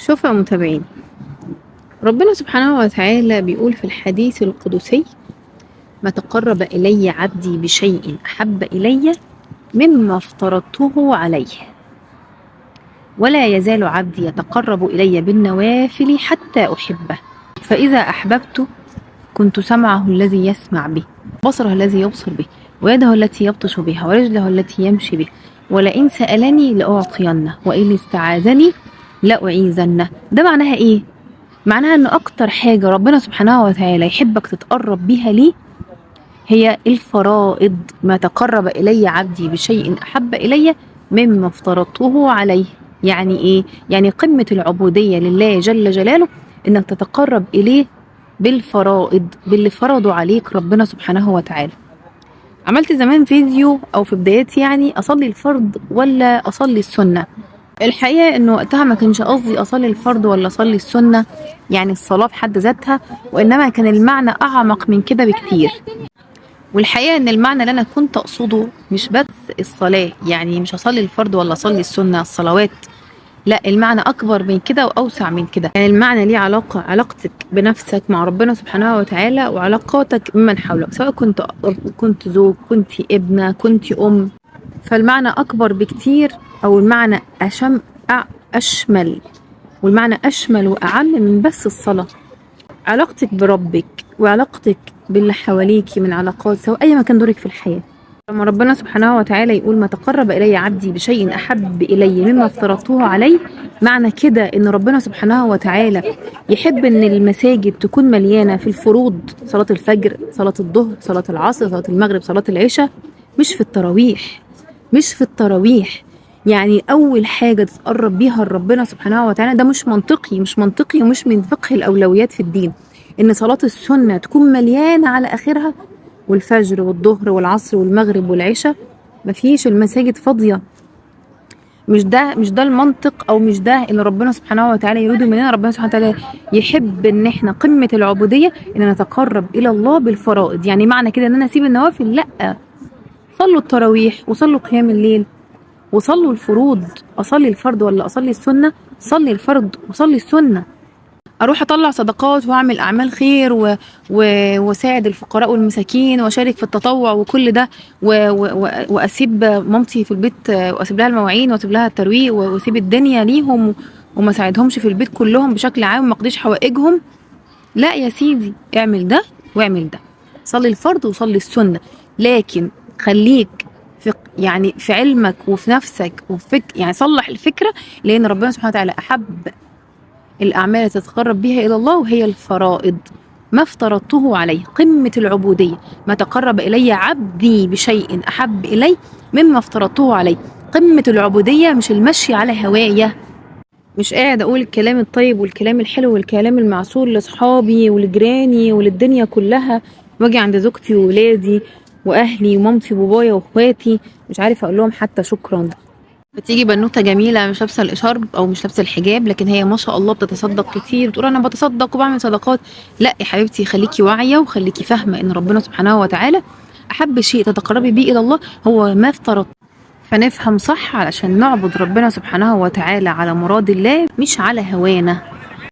شوف يا متابعين، ربنا سبحانه وتعالى بيقول في الحديث القدسي: ما تقرب إلي عبدي بشيء أحب إلي مما افترضته عليه، ولا يزال عبدي يتقرب إلي بالنوافل حتى أحبه، فإذا أحببته كنت سمعه الذي يسمع به، بصره الذي يبصر به، ويده التي يبطش بها، ورجله التي يمشي به، ولئن سألني لأعطينه، وإن استعاذني لأعيذنه. ده معناها إيه؟ معناها ان اكتر حاجة ربنا سبحانه وتعالى يحبك تتقرب بيها ليه هي الفرائض. ما تقرب الي عبدي بشيء احب الي مما افترضته عليه. يعني ايه؟ يعني قمة العبودية لله جل جلاله انك تتقرب اليه بالفرائض، باللي فرضوا عليك ربنا سبحانه وتعالى. عملت زمان فيديو او في بدايتي يعني اصلي الفرض ولا اصلي السنة. الحقيقة انه وقتها ما كانش قصدي اصلي الفرض ولا اصلي السنة، يعني الصلاة في حد ذاتها، وانما كان المعنى اعمق من كده بكتير. والحقيقة ان المعنى اللي انا كنت اقصده مش بس الصلاة، يعني مش اصلي الفرض ولا اصلي السنة، الصلوات، لا، المعنى اكبر من كده واوسع من كده. يعني المعنى ليه علاقتك بنفسك مع ربنا سبحانه وتعالى، وعلاقاتك بمن حولك، سواء كنت زوج، كنت ابنة، كنت ام. فالمعنى أكبر بكتير، أو المعنى أشمل، والمعنى أشمل وأعم من بس الصلاة. علاقتك بربك وعلاقتك باللي حواليكي من علاقات، سواء أي مكان دورك في الحياة. لما ربنا سبحانه وتعالى يقول: ما تقرب إلي عبدي بشيء أحب إلي مما افترضته عليه، معنى كده إن ربنا سبحانه وتعالى يحب إن المساجد تكون مليانة في الفروض، صلاة الفجر، صلاة الظهر، صلاة العصر، صلاة المغرب، صلاة العشاء، مش في التراويح. مش في التراويح. يعني أول حاجة تتقرب بيها لربنا سبحانه وتعالى، ده مش منطقي ومش من فقه الأولويات في الدين، إن صلاة السنة تكون مليانة على آخرها، والفجر والظهر والعصر والمغرب والعشاء مفيش، المساجد فاضية. مش ده المنطق، أو مش ده اللي ربنا سبحانه وتعالى يريده مننا. ربنا سبحانه وتعالى يحب إن احنا قمة العبودية إن نتقرب إلى الله بالفرائض. يعني معنى كده إن أنا أسيب النوافل؟ لأ، صلوا التراويح وصلوا قيام الليل وصلوا الفروض. اصلي الفرض ولا اصلي السنه؟ صلي الفرض وصلي السنه. اروح اطلع صدقات واعمل اعمال خير واساعد الفقراء والمساكين واشارك في التطوع وكل ده، واسيب مامتي في البيت واسيب لها المواعين واسيب لها الترويق واسيب الدنيا ليهم وما ساعدهمش في البيت كلهم بشكل عام وما اقضيش حوائجهم؟ لا يا سيدي، اعمل ده واعمل ده، صلي الفرض وصلي السنه، لكن خليك يعني في علمك وفي نفسك يعني صلح الفكرة، لأن ربنا سبحانه وتعالى أحب الأعمال تتقرب بها إلى الله وهي الفرائض. ما افترضته عليه، قمة العبودية. ما تقرب إلي عبدي بشيء أحب إلي مما افترضته عليه، قمة العبودية، مش المشي على هواية. مش قاعد أقول الكلام الطيب والكلام الحلو والكلام المعسول لصحابي ولجيراني وللدنيا كلها، واجي عند زوجتي وولادي واهلي ومامتي وبابايا واخواتي مش عارفه اقول لهم حتى شكرا. بتيجي بنوته جميله مش لابسه الاشارب او مش لابسه الحجاب، لكن هي ما شاء الله بتتصدق كتير، بتقول انا بتصدق وبعمل صدقات. لا يا حبيبتي، خليكي واعيه وخليكي فاهمه ان ربنا سبحانه وتعالى احب شيء تتقربي بيه الى الله هو ما افترض. فنفهم صح علشان نعبد ربنا سبحانه وتعالى على مراد الله، مش على هوانا.